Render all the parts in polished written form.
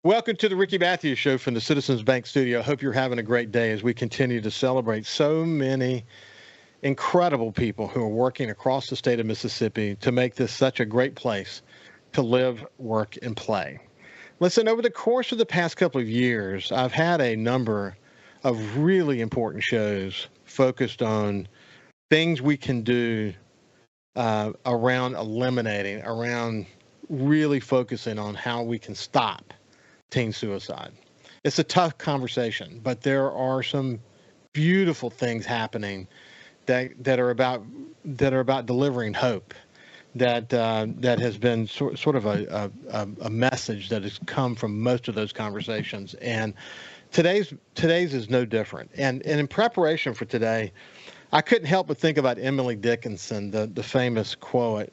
Welcome to the Ricky Matthews Show from the Citizens Bank Studio. Hope you're having a great day as we continue to celebrate so many incredible people who are working across the state of Mississippi to make this such a great place to live, work, and play. Listen, over the course of the past couple of years, I've had a number of really important shows focused on things we can do around really focusing on how we can stop teen suicide. It's a tough conversation, but there are some beautiful things happening that are about delivering hope. That has been sort of a message that has come from most of those conversations, and today's is no different. And in preparation for today, I couldn't help but think about Emily Dickinson, the famous poet,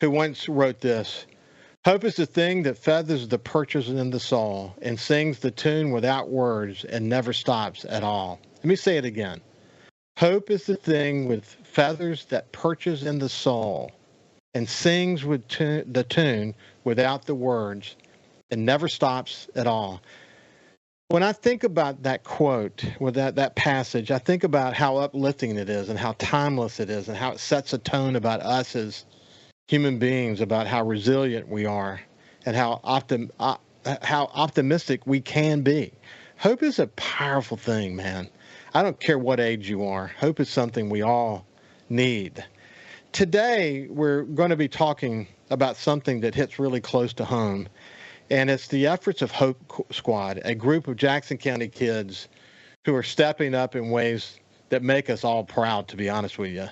who once wrote this: "Hope is the thing that feathers the perches in the soul and sings the tune without words and never stops at all." Let me say it again. Hope is the thing with feathers that perches in the soul and sings with the tune without the words and never stops at all. When I think about that quote, with that passage, I think about how uplifting it is and how timeless it is and how it sets a tone about us as human beings, about how resilient we are and how optimistic we can be. Hope is a powerful thing, man. I don't care what age you are. Hope is something we all need. Today, we're going to be talking about something that hits really close to home, and it's the efforts of Hope Squad, a group of Jackson County kids who are stepping up in ways that make us all proud, to be honest with you.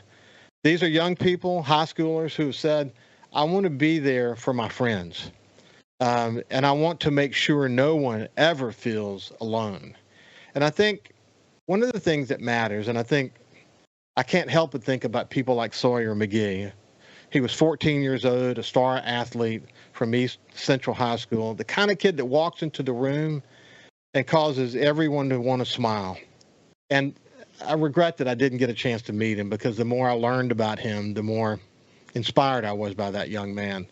These are young people, high schoolers, who have said, "I want to be there for my friends, and I want to make sure no one ever feels alone." And I think one of the things that matters, and I can't help but think about people like Sawyer McGee. He was 14 years old, a star athlete from East Central High School, the kind of kid that walks into the room and causes everyone to want to smile. And I regret that I didn't get a chance to meet him, because the more I learned about him, the more inspired I was by that young man.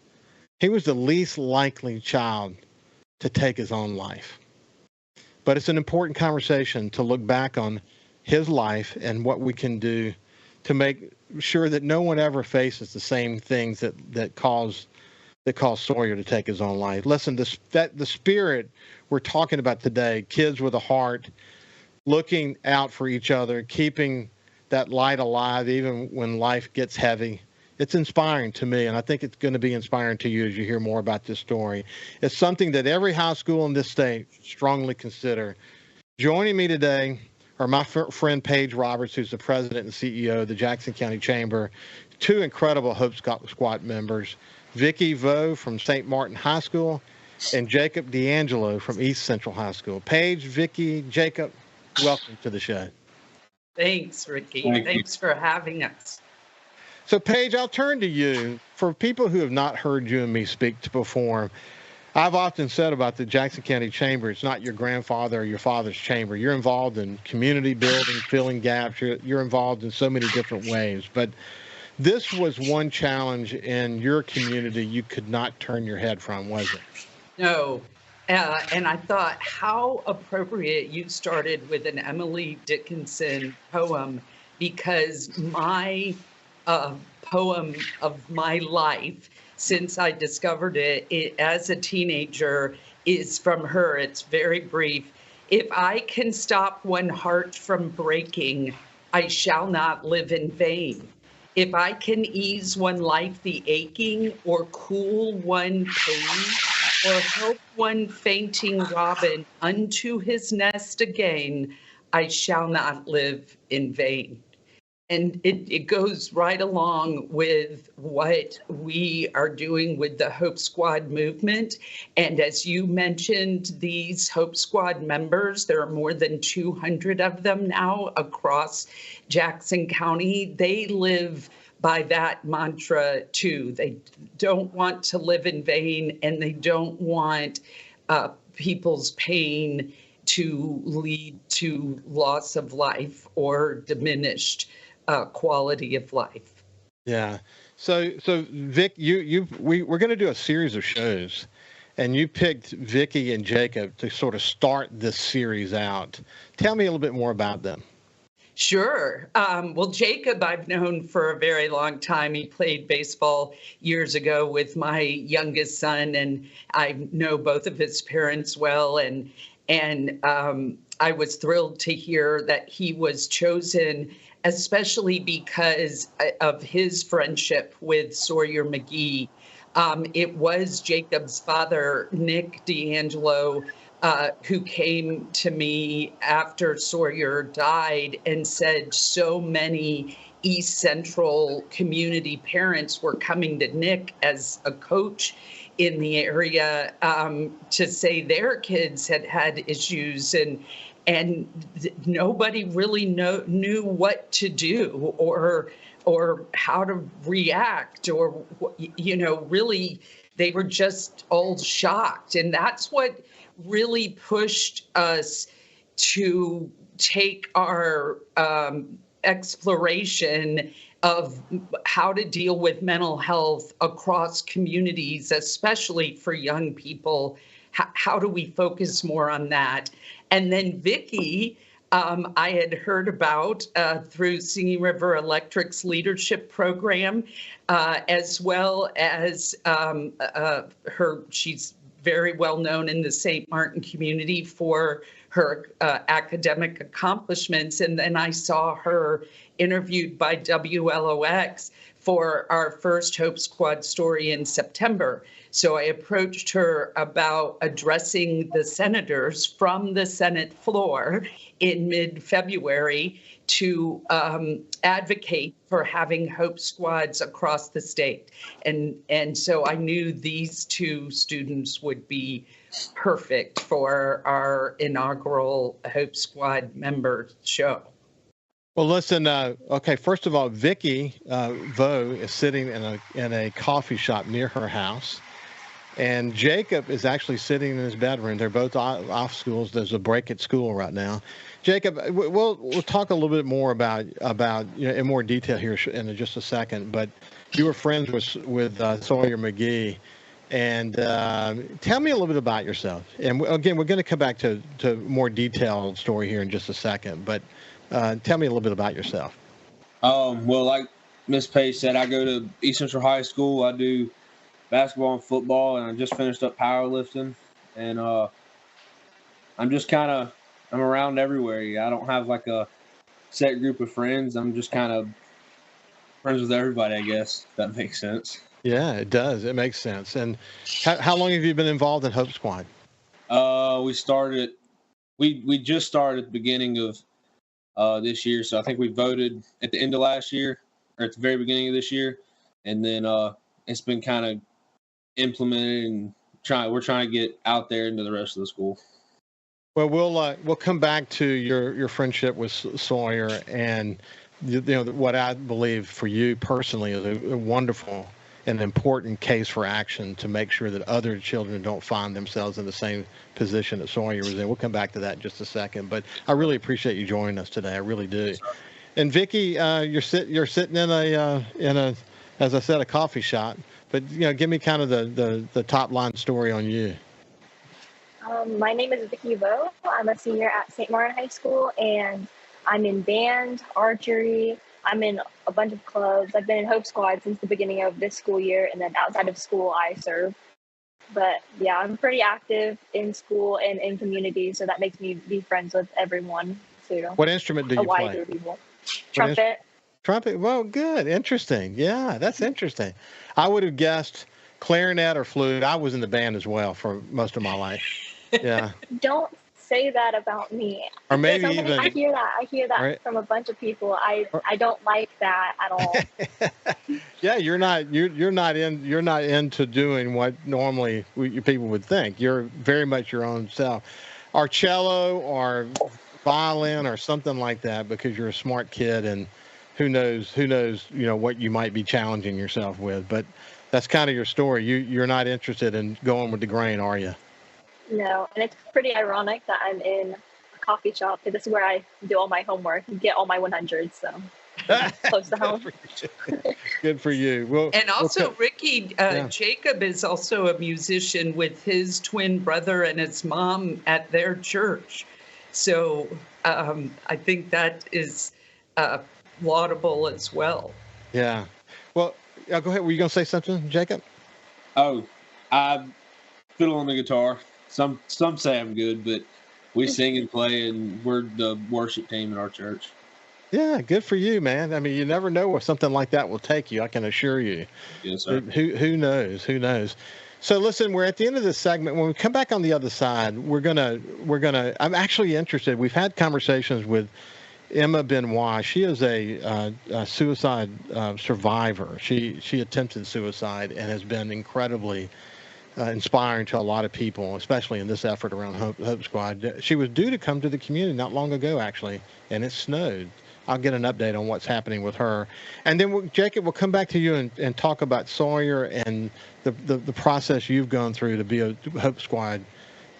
He was the least likely child to take his own life. But it's an important conversation to look back on his life and what we can do to make sure that no one ever faces the same things that caused Sawyer to take his own life. Listen, the spirit we're talking about today, kids with a heart, looking out for each other, keeping that light alive even when life gets heavy. It's inspiring to me, and I think it's going to be inspiring to you as you hear more about this story. It's something that every high school in this state should strongly consider. Joining me today are my friend Paige Roberts, who's the president and CEO of the Jackson County Chamber, two incredible Hope Squad members, Vicky from St. Martin High School, and Jacob DeAngelo from East Central High School. Paige, Vicky, Jacob, welcome to the show. Thanks, Ricky. Thanks for having us. So, Paige, I'll turn to you. For people who have not heard you and me speak before, I've often said about the Jackson County Chamber, it's not your grandfather or your father's chamber. You're involved in community building, filling gaps. You're involved in so many different ways. But this was one challenge in your community you could not turn your head from, was it? No. And I thought how appropriate you started with an Emily Dickinson poem, because my poem of my life, since I discovered it as a teenager, is from her. It's very brief. "If I can stop one heart from breaking, I shall not live in vain. If I can ease one life the aching, or cool one pain, or help one fainting robin unto his nest again, I shall not live in vain." And it goes right along with what we are doing with the Hope Squad movement. And as you mentioned, these Hope Squad members, there are more than 200 of them now across Jackson County. They live by that mantra too. They don't want to live in vain, and they don't want people's pain to lead to loss of life or diminished quality of life. Yeah. So Vic, we're going to do a series of shows, and you picked Vicky and Jacob to sort of start this series out. Tell me a little bit more about them. Sure. Well, Jacob, I've known for a very long time. He played baseball years ago with my youngest son, and I know both of his parents well. And I was thrilled to hear that he was chosen, especially because of his friendship with Sawyer McGee. It was Jacob's father, Nick DeAngelo, who came to me after Sawyer died and said so many East Central community parents were coming to Nick as a coach in the area to say their kids had had issues, and nobody really knew what to do or how to react, or really they were just all shocked. And that's what really pushed us to take our exploration of how to deal with mental health across communities, especially for young people. How do we focus more on that? And then Vicky, I had heard about through Singing River Electric's leadership program, as well as she's very well known in the St. Martin community for her academic accomplishments. And then I saw her interviewed by WLOX for our first Hope Squad story in September. So I approached her about addressing the senators from the Senate floor in mid-February to advocate for having Hope Squads across the state. And so I knew these two students would be perfect for our inaugural Hope Squad member show. Well, listen. Okay, first of all, Vicky Vo is sitting in a coffee shop near her house, and Jacob is actually sitting in his bedroom. They're both off schools. There's a break at school right now. Jacob, we'll talk a little bit more about in more detail here in just a second. But you were friends with Sawyer McGee, and tell me a little bit about yourself. And again, we're going to come back to more detailed story here in just a second. But tell me a little bit about yourself. Well, like Miss Paige said, I go to East Central High School. I do basketball and football, and I just finished up powerlifting. And I'm around everywhere. I don't have like a set group of friends. I'm just kind of friends with everybody, I guess, if that makes sense. Yeah, it does. It makes sense. And how long have you been involved in Hope Squad? We just started at the beginning of this year. So I think we voted at the end of last year, or at the very beginning of this year. And then it's been kind of implemented, and we're trying to get out there into the rest of the school. Well, we'll come back to your friendship with Sawyer, and what I believe for you personally is a wonderful and important case for action to make sure that other children don't find themselves in the same position that Sawyer was in. We'll come back to that in just a second, but I really appreciate you joining us today. I really do. And Vicky, you're sitting in a as I said, a coffee shop, but give me kind of the top line story on you. My name is Vicky Vo. I'm a senior at St. Martin High School, and I'm in band, archery. I'm in a bunch of clubs. I've been in Hope Squad since the beginning of this school year, and then outside of school, I serve. But yeah, I'm pretty active in school and in community, so that makes me be friends with everyone too. What instrument do you play? Trumpet. Trumpet. Well, good. Interesting. Yeah, that's interesting. I would have guessed clarinet or flute. I was in the band as well for most of my life. Yeah. Don't say that about me. Or maybe even I hear that right? From a bunch of people. I don't like that at all. Yeah, you're not into doing what normally people would think. You're very much your own self. Or cello or violin or something like that, because you're a smart kid, and who knows what you might be challenging yourself with. But that's kind of your story. You're not interested in going with the grain, are you? No, and it's pretty ironic that I'm in a coffee shop, because this is where I do all my homework and get all my 100s. So close to home. Good for you. Well, And also, Ricky yeah. Jacob is also a musician with his twin brother and his mom at their church. So I think that is laudable as well. Yeah. Well, go ahead. Were you going to say something, Jacob? Oh, I fiddle on the guitar. Some say I'm good, but we sing and play, and we're the worship team in our church. Yeah, good for you, man. I mean, you never know where something like that will take you. I can assure you. Yes, sir. Who knows? Who knows? So listen, we're at the end of this segment. When we come back on the other side, we're gonna. I'm actually interested. We've had conversations with Emma Benoit. She is a suicide survivor. She attempted suicide and has been incredibly inspiring to a lot of people, especially in this effort around Hope Squad. She was due to come to the community not long ago, actually, and it snowed. I'll get an update on what's happening with her. And then, Jacob, we'll come back to you and talk about Sawyer and the process you've gone through to be a Hope Squad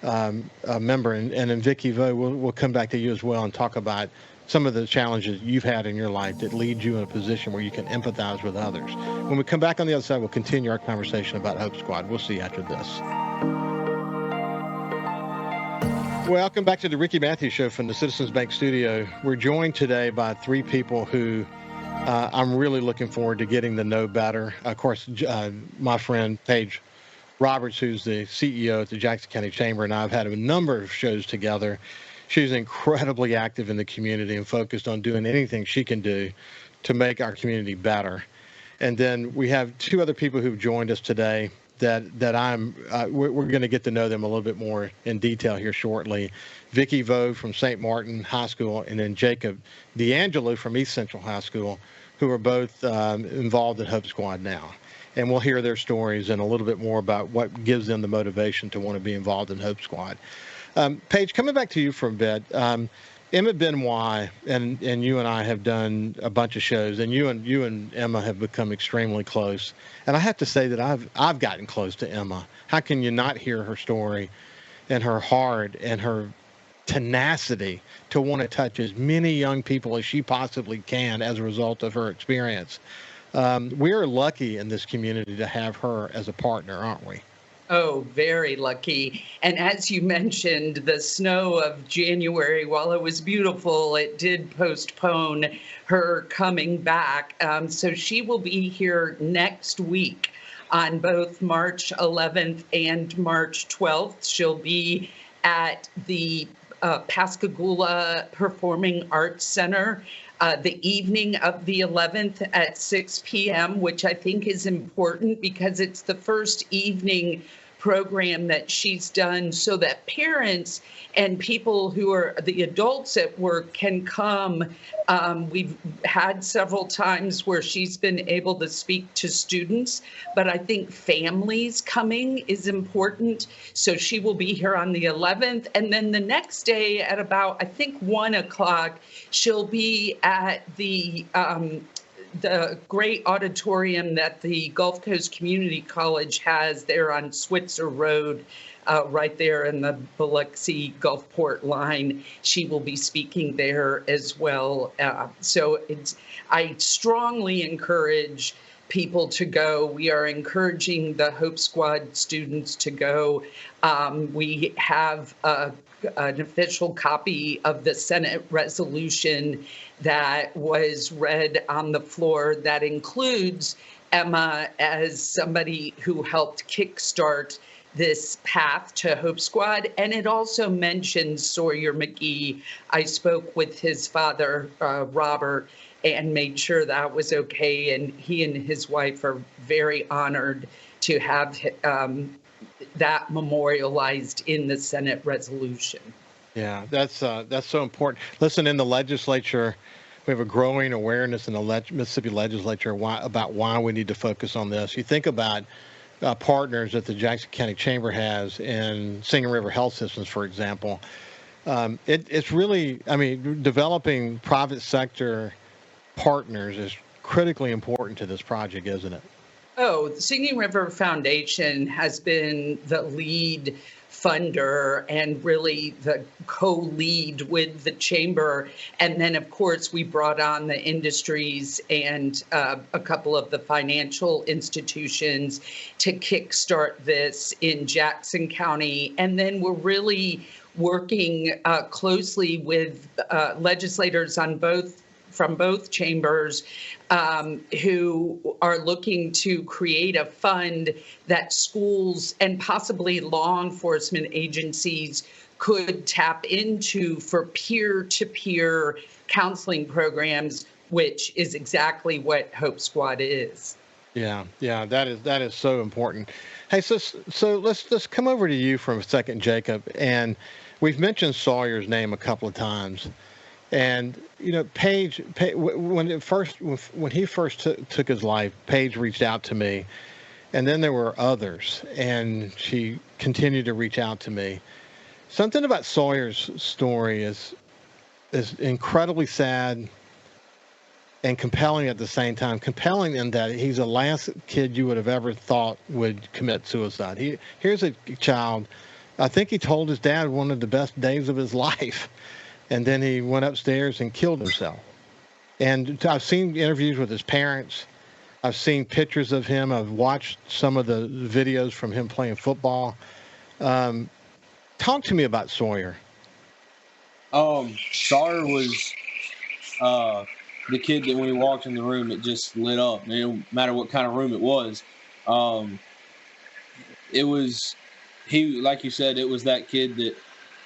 member. And then, Vicky Vo, we'll come back to you as well and talk about some of the challenges you've had in your life that lead you in a position where you can empathize with others. When we come back on the other side, we'll continue our conversation about Hope Squad. We'll see you after this. Welcome back to the Ricky Matthews Show from the Citizens Bank studio. We're joined today by three people who I'm really looking forward to getting to know better. Of course, my friend Paige Roberts, who's the CEO at the Jackson County Chamber, and I've had a number of shows together. She's incredibly active in the community and focused on doing anything she can do to make our community better. And then we have two other people who've joined us today that we're going to get to know them a little bit more in detail here shortly. Vicky Vo from St. Martin High School, and then Jacob DeAngelo from East Central High School, who are both involved in Hope Squad now. And we'll hear their stories and a little bit more about what gives them the motivation to want to be involved in Hope Squad. Paige, coming back to you for a bit, Emma Benoit and you and I have done a bunch of shows, and you and Emma have become extremely close. And I have to say that I've gotten close to Emma. How can you not hear her story and her heart and her tenacity to want to touch as many young people as she possibly can as a result of her experience? We are lucky in this community to have her as a partner, aren't we? Oh, very lucky. And as you mentioned, the snow of January, while it was beautiful, it did postpone her coming back. So she will be here next week on both March 11th and March 12th. She'll be at the Pascagoula Performing Arts Center the evening of the 11th at 6 p.m., which I think is important because it's the first evening program that she's done so that parents and people who are the adults at work can come. We've had several times where she's been able to speak to students, but I think families coming is important. So she will be here on the 11th. And then the next day at about, I think, 1 o'clock, she'll be at the great auditorium that the Gulf Coast Community College has there on Switzer Road, right there in the Biloxi Gulfport line. She will be speaking there as well. So I strongly encourage people to go. We are encouraging the Hope Squad students to go. We have an official copy of the Senate resolution that was read on the floor that includes Emma as somebody who helped kickstart this path to Hope Squad. And it also mentions Sawyer McGee. I spoke with his father, Robert, and made sure that was okay. And he and his wife are very honored to have that memorialized in the Senate resolution. Yeah, that's so important. Listen, in the legislature, we have a growing awareness in the Mississippi legislature about why we need to focus on this. You think about partners that the Jackson County Chamber has in Singing River Health Systems, for example. It's really, developing private sector partners is critically important to this project, isn't it? Oh, the Singing River Foundation has been the lead funder and really the co-lead with the chamber. And then, of course, we brought on the industries and a couple of the financial institutions to kickstart this in Jackson County. And then we're really working closely with legislators from both chambers who are looking to create a fund that schools and possibly law enforcement agencies could tap into for peer-to-peer counseling programs, which is exactly what Hope Squad is. Yeah, that is so important. Hey, so let's come over to you for a second, Jacob. And we've mentioned Sawyer's name a couple of times. And Paige, when he first took his life, Paige reached out to me, and then there were others, and she continued to reach out to me. Something about Sawyer's story is incredibly sad and compelling at the same time. Compelling in that he's the last kid you would have ever thought would commit suicide. Here's a child. I think he told his dad one of the best days of his life. And then he went upstairs and killed himself. And I've seen interviews with his parents. I've seen pictures of him. I've watched some of the videos from him playing football. Talk to me about Sawyer. Sawyer was the kid that when he walked in the room, it just lit up. No matter what kind of room it was. He, like you said, it was that kid that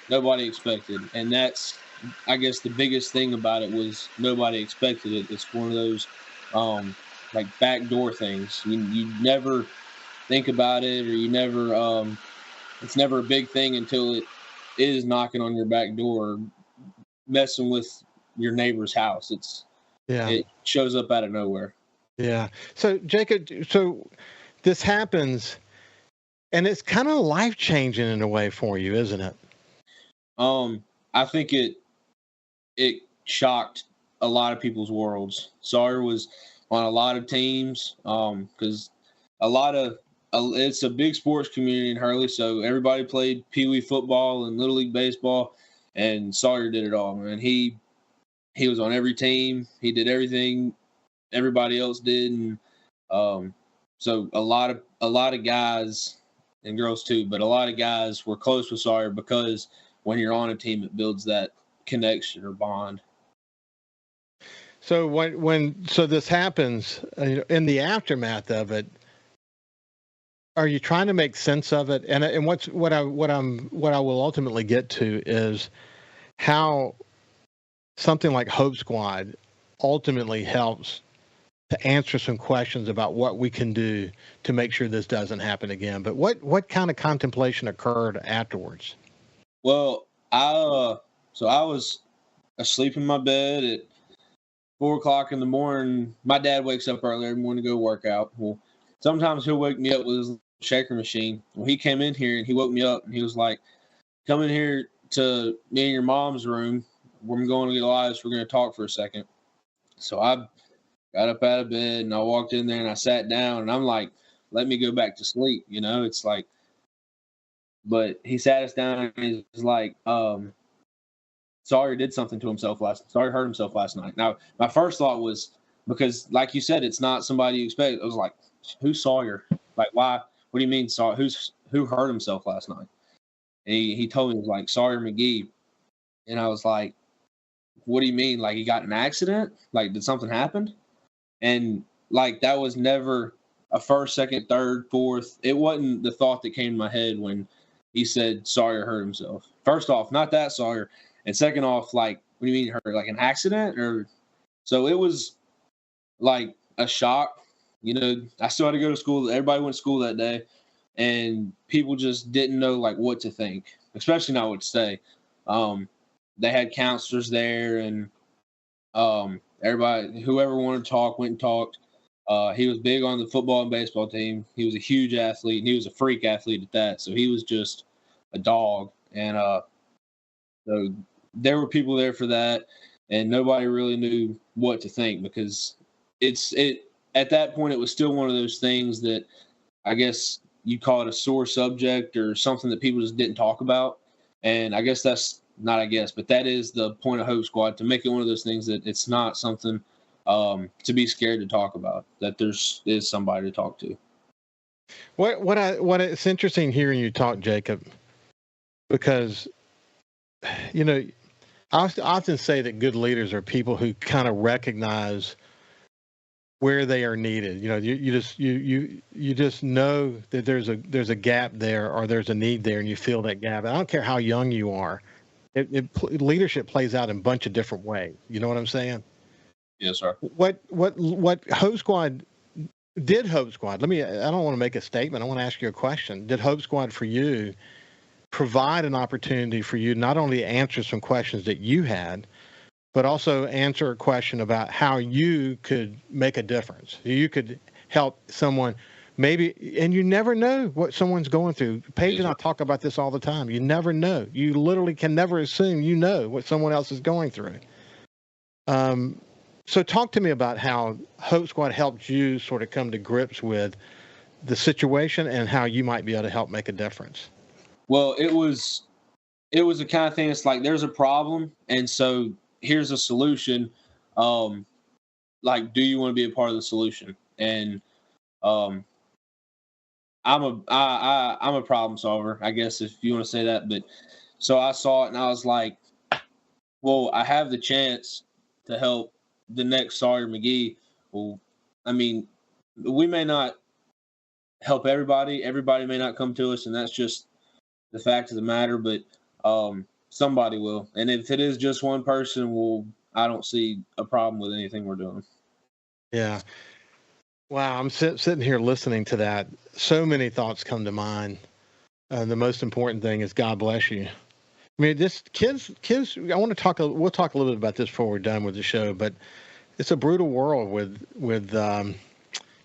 nobody expected. And that's, I guess, the biggest thing about it was nobody expected it. It's one of those like backdoor things. You never think about it, or you never it's never a big thing until it is knocking on your back door, messing with your neighbor's house. It shows up out of nowhere. Yeah. So Jacob, this happens, and it's kind of life changing in a way for you, isn't it? I think it shocked a lot of people's worlds. Sawyer was on a lot of teams because it's a big sports community in Hurley, so everybody played Pee Wee football and Little League baseball, and Sawyer did it all. And he was on every team. He did everything everybody else did, and so a lot of guys and girls too, but a lot of guys were close with Sawyer because when you're on a team, it builds that connection or bond. So when this happens, in the aftermath of it, are you trying to make sense of it? And what I will ultimately get to is how something like Hope Squad ultimately helps to answer some questions about what we can do to make sure this doesn't happen again. But what kind of contemplation occurred afterwards? Well, I was asleep in my bed at 4:00 in the morning. My dad wakes up early every morning to go work out. Well, sometimes he'll wake me up with his shaker machine. Well, he came in here and he woke me up and he was like, "Come in here to me and your mom's room. We're going to get lives. We're going to talk for a second." So I got up out of bed and I walked in there and I sat down and I'm like, "Let me go back to sleep." It's like, but he sat us down and he was like, Sawyer did something to himself Sawyer hurt himself last night. Now, my first thought was, because like you said, it's not somebody you expect. I was like, who's Sawyer? Like, why? What do you mean, Sawyer? Who hurt himself last night? And he told me, it was like Sawyer McGee. And I was like, what do you mean? Like, he got in an accident? Like, did something happen? And like, that was never a first, second, third, fourth. It wasn't the thought that came to my head when he said Sawyer hurt himself. First off, not that Sawyer. And second off, like, what do you mean hurt? Like an accident? Or so it was like a shock. I still had to go to school. Everybody went to school that day, and people just didn't know like what to think, especially not what to say. They had counselors there, and everybody, whoever wanted to talk, went and talked. He was big on the football and baseball team. He was a huge athlete, and he was a freak athlete at that. So he was just a dog. And so there were people there for that, and nobody really knew what to think, because at that point, it was still one of those things that I guess you call it a sore subject or something that people just didn't talk about. And I guess that's not, I guess, but that is the point of Hope Squad, to make it one of those things that it's not something to be scared to talk about, that is somebody to talk to. What it's interesting hearing you talk, Jacob, because, you know, I often say that good leaders are people who kind of recognize where they are needed. You know, you just know that there's a gap there, or there's a need there, and you fill that gap. And I don't care how young you are. Leadership plays out in a bunch of different ways. You know what I'm saying? Yes, sir. What Hope Squad did? Hope Squad. I don't want to make a statement. I want to ask you a question. Did Hope Squad for you provide an opportunity for you not only to answer some questions that you had, but also answer a question about how you could make a difference? You could help someone, maybe, and you never know what someone's going through. Paige and I talk about this all the time. You never know. You literally can never assume you know what someone else is going through. So talk to me about how Hope Squad helped you sort of come to grips with the situation and how you might be able to help make a difference. Well, it was the kind of thing. It's like, there's a problem, and so here's a solution. Like, do you want to be a part of the solution? And I'm a problem solver, I guess, if you want to say that. But so I saw it, and I was like, well, I have the chance to help the next Sawyer McGee. Well, I mean, we may not help everybody. Everybody may not come to us, and that's just the fact of the matter. But somebody will. And if it is just one person, well, I don't see a problem with anything we're doing. Yeah. Wow. I'm sitting here listening to that. So many thoughts come to mind. The most important thing is God bless you. I mean, just kids, we'll talk a little bit about this before we're done with the show, but it's a brutal world with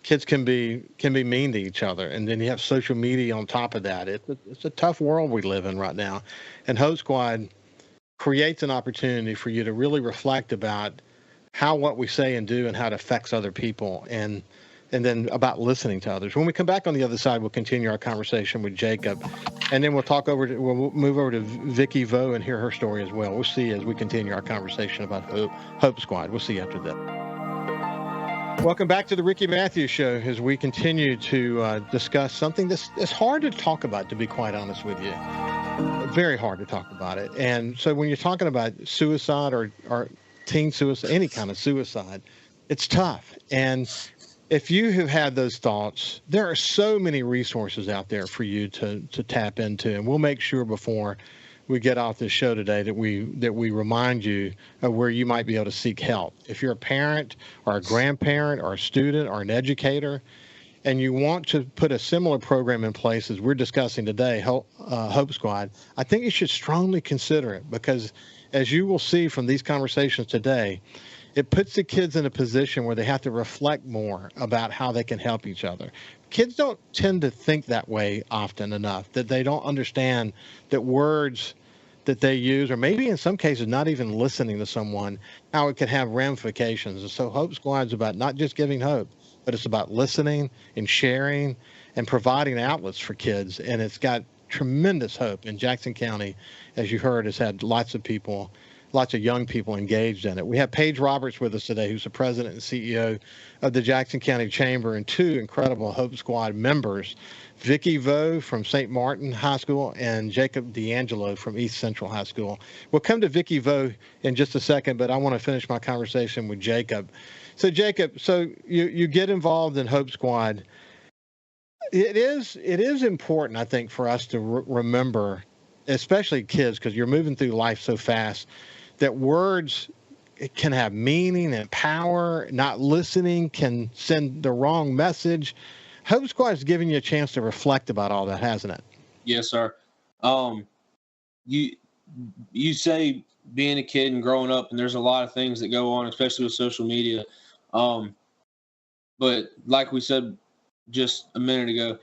kids can be mean to each other. And then you have social media on top of that. It's a tough world we live in right now. And Hope Squad creates an opportunity for you to really reflect about how what we say and do and how it affects other people, and then about listening to others. When we come back on the other side, we'll continue our conversation with Jacob, and then we'll move over to Vicky Vo and hear her story as well. We'll see as we continue our conversation about Hope Squad. We'll see you after that. Welcome back to the Ricky Matthews Show as we continue to discuss something that's hard to talk about, to be quite honest with you. Very hard to talk about it. And so when you're talking about suicide or teen suicide, any kind of suicide, it's tough. And if you have had those thoughts, there are so many resources out there for you to tap into. And we'll make sure before we get off this show today that we remind you of where you might be able to seek help. If you're a parent or a grandparent or a student or an educator, and you want to put a similar program in place as we're discussing today, Hope Squad, I think you should strongly consider it, because as you will see from these conversations today, it puts the kids in a position where they have to reflect more about how they can help each other. Kids don't tend to think that way often enough, that they don't understand that words that they use, or maybe in some cases not even listening to someone, how it can have ramifications. And so Hope Squad is about not just giving hope, but it's about listening and sharing and providing outlets for kids. And it's got tremendous hope. In Jackson County, as you heard, has had lots of young people engaged in it. We have Paige Roberts with us today, who's the president and CEO of the Jackson County Chamber, and two incredible Hope Squad members, Vicky Vo from St. Martin High School and Jacob DeAngelo from East Central High School. We'll come to Vicky Vo in just a second, but I want to finish my conversation with Jacob. So Jacob, you get involved in Hope Squad. It is important, I think, for us to remember, especially kids, because you're moving through life so fast, that words can have meaning and power. Not listening can send the wrong message. Hope Squad is giving you a chance to reflect about all that, hasn't it? Yes, sir. You say being a kid and growing up, and there's a lot of things that go on, especially with social media. But like we said just a minute ago,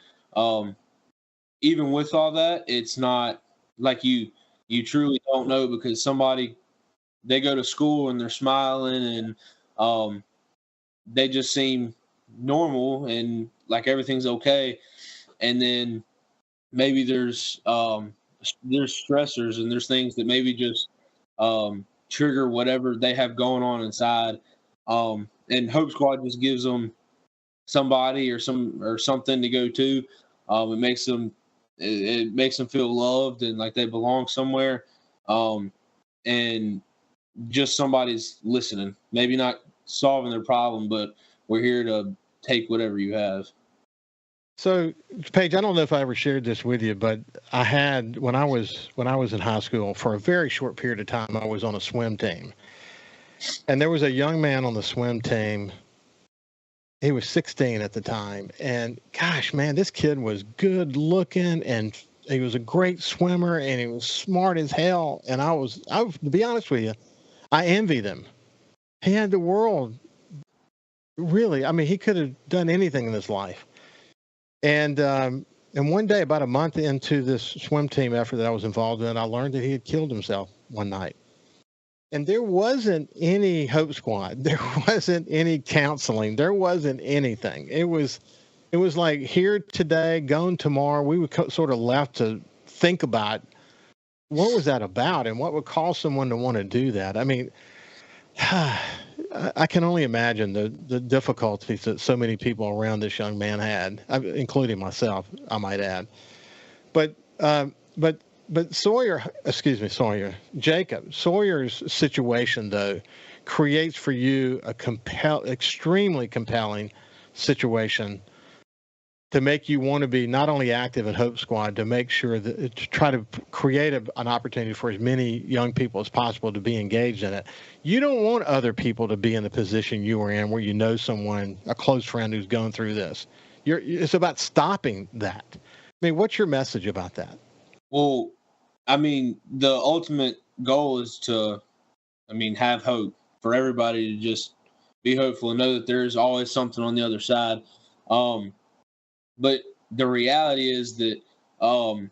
even with all that, it's not like you truly don't know, because they go to school and they're smiling and they just seem normal and like everything's okay. and then maybe there's stressors and there's things that maybe just trigger whatever they have going on inside. And Hope Squad just gives them somebody or something to go to. It makes them feel loved and like they belong somewhere. And just somebody's listening, maybe not solving their problem, but we're here to take whatever you have. So, Paige, I don't know if I ever shared this with you, but I had when I was in high school for a very short period of time, I was on a swim team, and there was a young man on the swim team. He was 16 at the time, and gosh, man, this kid was good looking, and he was a great swimmer, and he was smart as hell. And I was to be honest with you, I envied him. He had the world. Really, I mean, he could have done anything in his life. And one day, about a month into this swim team effort that I was involved in, I learned that he had killed himself one night. And there wasn't any Hope Squad. There wasn't any counseling. There wasn't anything. It was like here today, gone tomorrow. We were sort of left to think about what was that about and what would cause someone to want to do that. I mean, I can only imagine the difficulties that so many people around this young man had, including myself, I might add. But Jacob Sawyer's situation though creates for you a extremely compelling situation to make you want to be not only active in Hope Squad, to make sure that to try to create an opportunity for as many young people as possible to be engaged in it. You don't want other people to be in the position you were in where you know someone, a close friend who's going through this. It's about stopping that. I mean, what's your message about that? Well, I mean, the ultimate goal is to, have hope for everybody to just be hopeful and know that there's always something on the other side. But the reality is that one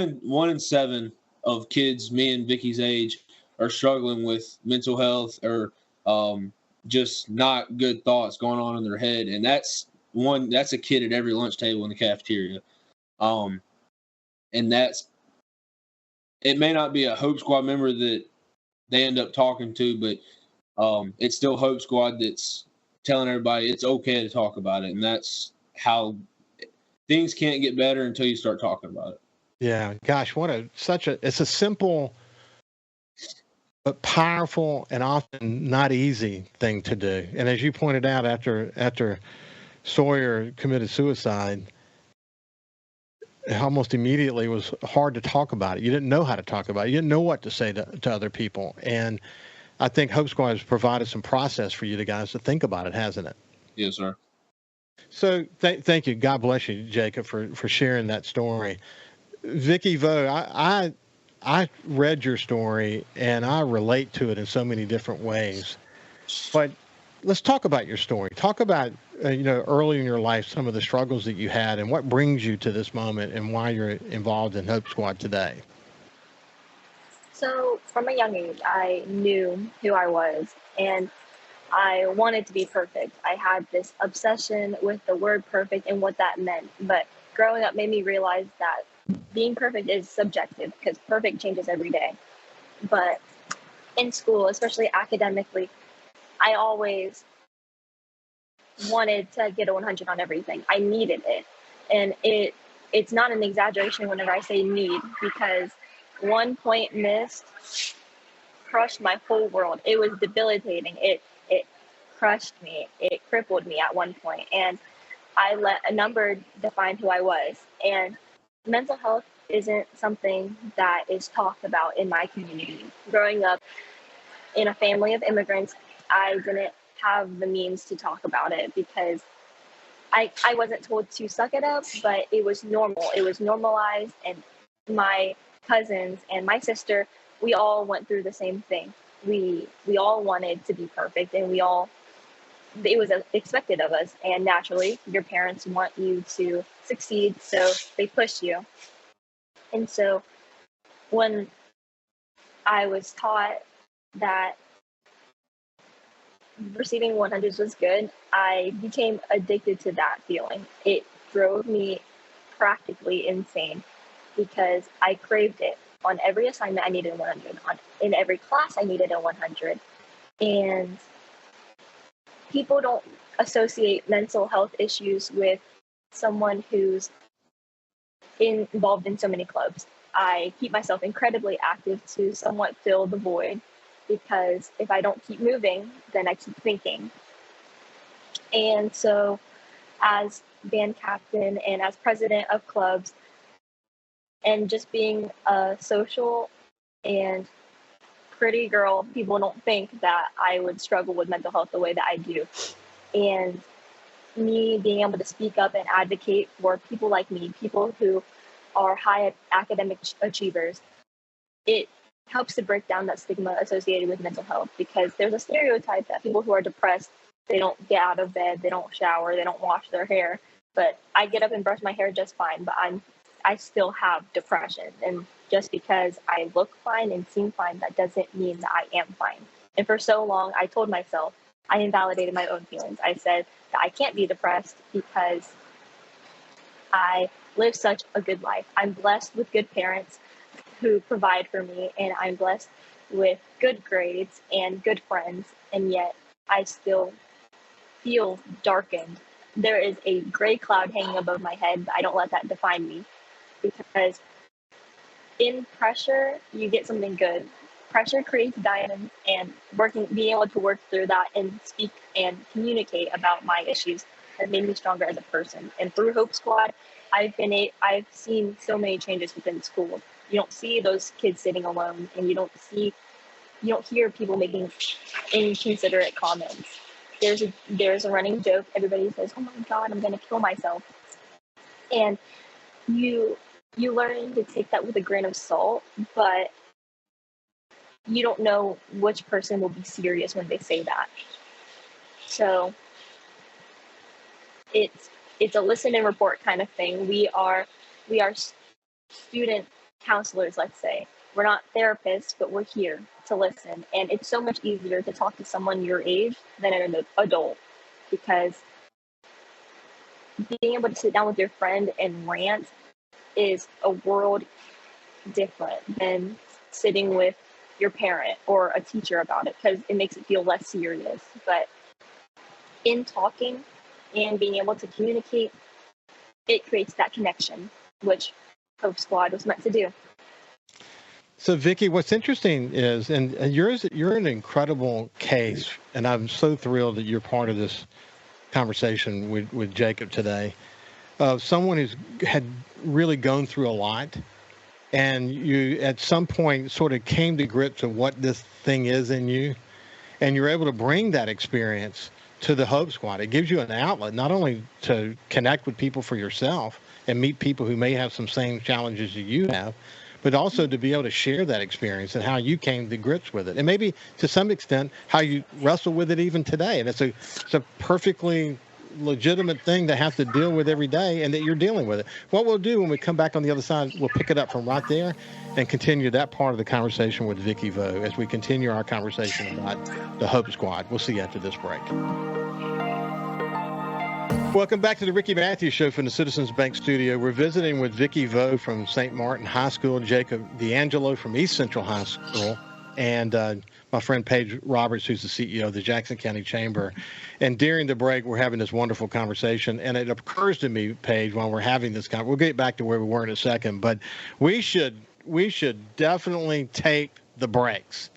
in seven of kids, me and Vicky's age, are struggling with mental health or just not good thoughts going on in their head, and that's a kid at every lunch table in the cafeteria. And it may not be a Hope Squad member that they end up talking to, but it's still Hope Squad that's telling everybody it's okay to talk about it, and that's how things can't get better until you start talking about it. Yeah, gosh, it's a simple but powerful and often not easy thing to do. And as you pointed out, after Sawyer committed suicide, it almost immediately was hard to talk about it. You didn't know how to talk about it. You didn't know what to say to other people. And I think Hope Squad has provided some process for you guys to think about it, hasn't it? Yes, sir. So thank you. God bless you, Jacob, for sharing that story. Vicky Vo, I read your story and I relate to it in so many different ways. But let's talk about your story. Talk about early in your life some of the struggles that you had and what brings you to this moment and why you're involved in Hope Squad today. So from a young age, I knew who I was and I wanted to be perfect. I had this obsession with the word perfect and what that meant. But growing up made me realize that being perfect is subjective because perfect changes every day. But in school, especially academically, I always wanted to get a 100 on everything. I needed it. And it's not an exaggeration whenever I say need, because 1 point missed crushed my whole world. It was debilitating. It crushed me. It crippled me at one point. And I let a number define who I was. And mental health isn't something that is talked about in my community. Growing up in a family of immigrants, I didn't have the means to talk about it because I wasn't told to suck it up, but it was normal. It was normalized. And my cousins and my sister, we all went through the same thing. We all wanted to be perfect, and it was expected of us. And naturally, your parents want you to succeed, so they push you. And so when I was taught that receiving 100s was good, I became addicted to that feeling. It drove me practically insane because I craved it. On every assignment, I needed a 100. In every class, I needed a 100. And people don't associate mental health issues with someone who's involved in so many clubs. I keep myself incredibly active to somewhat fill the void, because if I don't keep moving, then I keep thinking. And so, as band captain and as president of clubs, and just being a social and pretty girl, people don't think that I would struggle with mental health the way that I do. And me being able to speak up and advocate for people like me, people who are high academic achievers, it helps to break down that stigma associated with mental health, because there's a stereotype that people who are depressed, they don't get out of bed, they don't shower, they don't wash their hair. But I get up and brush my hair just fine, but I still have depression. And just because I look fine and seem fine, that doesn't mean that I am fine. And for so long, I told myself, I invalidated my own feelings. I said that I can't be depressed because I live such a good life. I'm blessed with good parents who provide for me, and I'm blessed with good grades and good friends, and yet I still feel darkened. There is a gray cloud hanging above my head, but I don't let that define me, because in pressure, you get something good. Pressure creates diamonds, and being able to work through that and speak and communicate about my issues has made me stronger as a person. And through Hope Squad, I've seen so many changes within school. You don't see those kids sitting alone, and you don't hear people making inconsiderate comments. There's a running joke. Everybody says, "Oh my God, I'm going to kill myself," and you learn to take that with a grain of salt, but you don't know which person will be serious when they say that. So it's a listen and report kind of thing. We are student counselors, let's say. We're not therapists, but we're here to listen. And it's so much easier to talk to someone your age than an adult, because being able to sit down with your friend and rant is a world different than sitting with your parent or a teacher about it, because it makes it feel less serious. But in talking and being able to communicate, it creates that connection, which Hope Squad was meant to do. So, Vicky, what's interesting is, and you're an incredible case, and I'm so thrilled that you're part of this conversation with Jacob today, of someone who's had really gone through a lot, and you at some point sort of came to grips with what this thing is in you, and you're able to bring that experience to the Hope Squad. It gives you an outlet, not only to connect with people for yourself and meet people who may have some same challenges that you have, but also to be able to share that experience and how you came to grips with it. And maybe to some extent, how you wrestle with it even today. And it's a perfectly legitimate thing to have to deal with every day, and that you're dealing with it. What we'll do when we come back on the other side, we'll pick it up from right there and continue that part of the conversation with Vicky Vo as we continue our conversation about the Hope Squad. We'll see you after this break. Welcome back to the Ricky Matthews Show from the Citizens Bank Studio. We're visiting with Vicky Vo from St. Martin High School, Jacob DeAngelo from East Central High School, and my friend Paige Roberts, who's the CEO of the Jackson County Chamber. And during the break, we're having this wonderful conversation. And it occurs to me, Paige, while we're having this conversation, we'll get back to where we were in a second, but we should definitely take the breaks,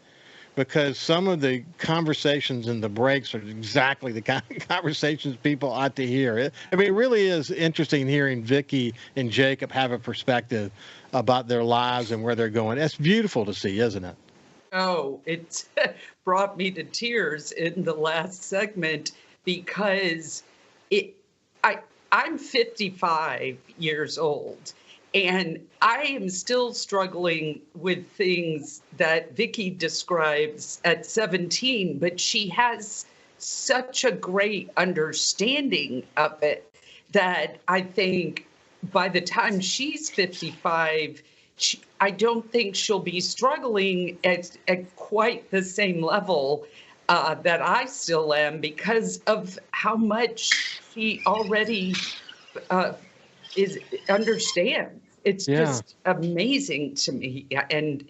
because some of the conversations in the breaks are exactly the kind of conversations people ought to hear. I mean, it really is interesting hearing Vicky and Jacob have a perspective about their lives and where they're going. It's beautiful to see, isn't it? Oh, it brought me to tears in the last segment, because I'm 55 years old, and I am still struggling with things that Vicky describes at 17, but she has such a great understanding of it that I think by the time she's 55, I don't think she'll be struggling at quite the same level that I still am because of how much he already is understands. It's Yeah. just amazing to me, and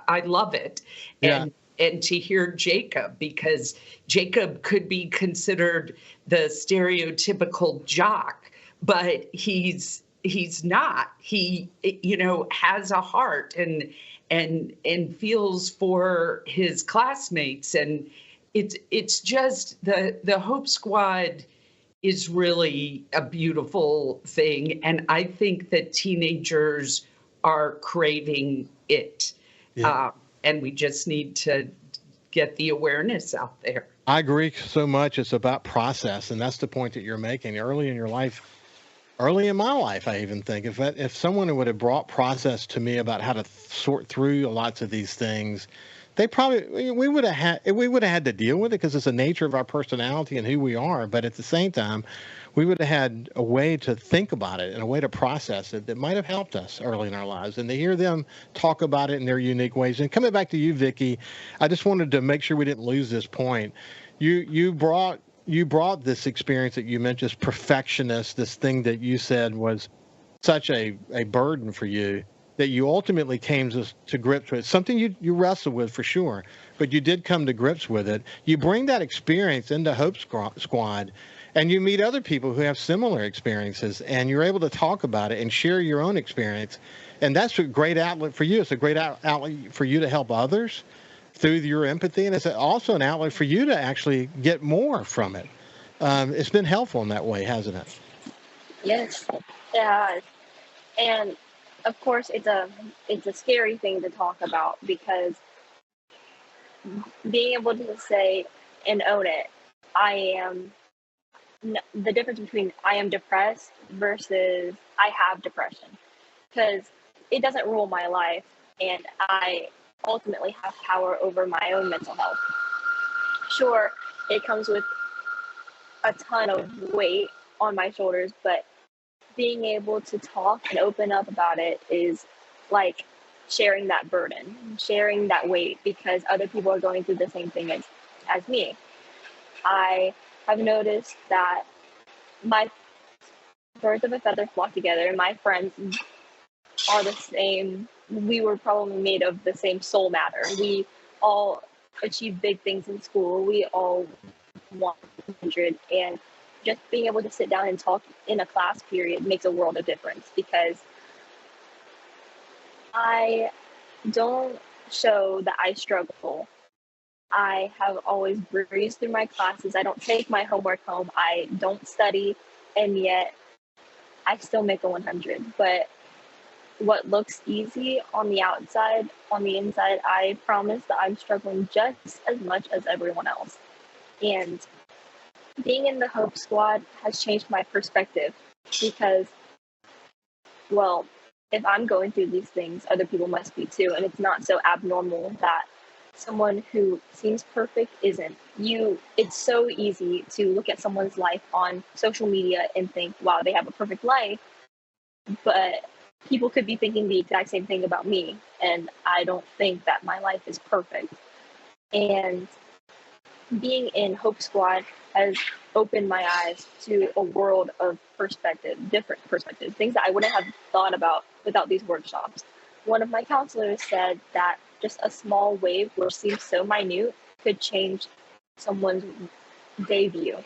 I love it. Yeah. And to hear Jacob, because Jacob could be considered the stereotypical jock, but he's not. He, has a heart and feels for his classmates, and it's just the Hope Squad is really a beautiful thing. And I think that teenagers are craving it. Yeah. And we just need to get the awareness out there. I agree so much. It's about process, and that's the point that you're making. Early in my life, I even think if someone would have brought process to me about how to sort through lots of these things, we would have had to deal with it because it's the nature of our personality and who we are. But at the same time, we would have had a way to think about it and a way to process it that might have helped us early in our lives. And to hear them talk about it in their unique ways. And coming back to you, Vicky, I just wanted to make sure we didn't lose this point. You brought this experience that you mentioned, this perfectionist, this thing that you said was such a burden for you, that you ultimately came to grips with. Something you wrestled with for sure, but you did come to grips with it. You bring that experience into Hope Squad, and you meet other people who have similar experiences, and you're able to talk about it and share your own experience. And that's a great outlet for you. It's a great outlet for you to help others through your empathy, and it's also an outlet for you to actually get more from it. It's been helpful in that way, hasn't it? Yes, yeah, and of course it's a scary thing to talk about because being able to say and own it, I am the difference between I am depressed versus I have depression, because it doesn't rule my life, and I ultimately have power over my own mental health. Sure, it comes with a ton of weight on my shoulders, but being able to talk and open up about it is like sharing that burden, sharing that weight, because other people are going through the same thing as me. I have noticed that my birds of a feather flock together, and my friends are the same. We were probably made of the same soul matter. We all achieve big things in school. We all want 100, and just being able to sit down and talk in a class period makes a world of difference, because I don't show that I struggle. I have always breezed through my classes. I don't take my homework home. I don't study, and yet I still make a 100. But what looks easy on the outside, on the inside, I promise that I'm struggling just as much as everyone else. And being in the Hope Squad has changed my perspective, because, well, if I'm going through these things, other people must be too. And it's not so abnormal that someone who seems perfect isn't. It's so easy to look at someone's life on social media and think, wow, they have a perfect life. But people could be thinking the exact same thing about me. And I don't think that my life is perfect. And being in Hope Squad has opened my eyes to a world of perspective, different perspectives, things that I wouldn't have thought about without these workshops. One of my counselors said that just a small wave, which seems so minute, could change someone's day view.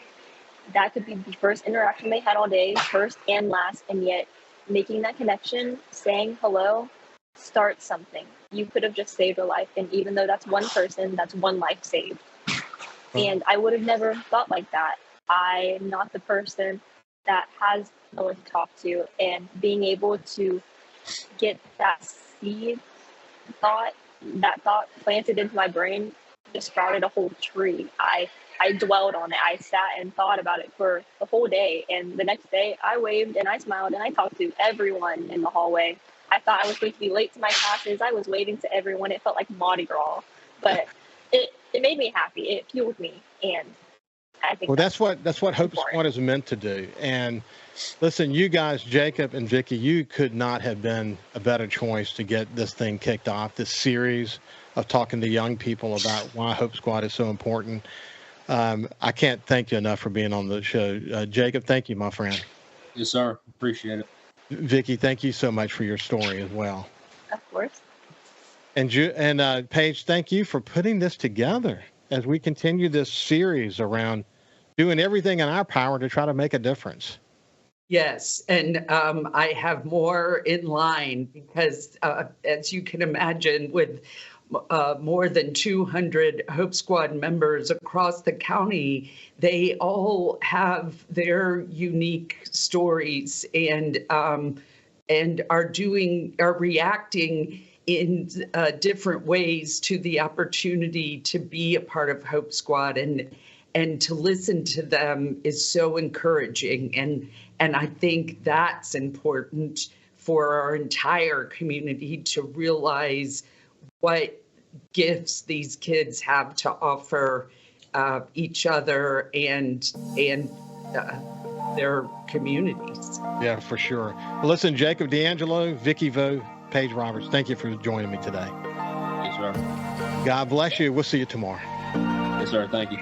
That could be the first interaction they had all day, first and last, and yet making that connection, saying hello, starts something. You could have just saved a life, and even though that's one person, that's one life saved. And I would have never thought like that. I'm not the person that has no one to talk to, and being able to get that thought planted into my brain just sprouted a whole tree. I dwelled on it. I sat and thought about it for the whole day, and the next day I waved and I smiled and I talked to everyone in the hallway. I thought I was going to be late to my classes. I was waving to everyone. It felt like Mardi Gras, but it made me happy. It fueled me. And I think Well, that's what Hope important. Squad is meant to do. And listen, you guys, Jacob and Vicky, you could not have been a better choice to get this thing kicked off, this series of talking to young people about why Hope Squad is so important. I can't thank you enough for being on the show. Jacob, thank you, my friend. Yes, sir. Appreciate it. Vicky, thank you so much for your story as well. Of course. And Paige, thank you for putting this together as we continue this series around doing everything in our power to try to make a difference. Yes, and I have more in line because, as you can imagine, with more than 200 Hope Squad members across the county, they all have their unique stories and are reacting in different ways to the opportunity to be a part of Hope Squad, and to listen to them is so encouraging. And I think that's important for our entire community to realize what gifts these kids have to offer each other and their communities. Yeah, for sure. Well, listen, Jacob DeAngelo, Vicky Vo, Paige Roberts, thank you for joining me today. Yes, sir. God bless you. We'll see you tomorrow. Yes, sir. Thank you.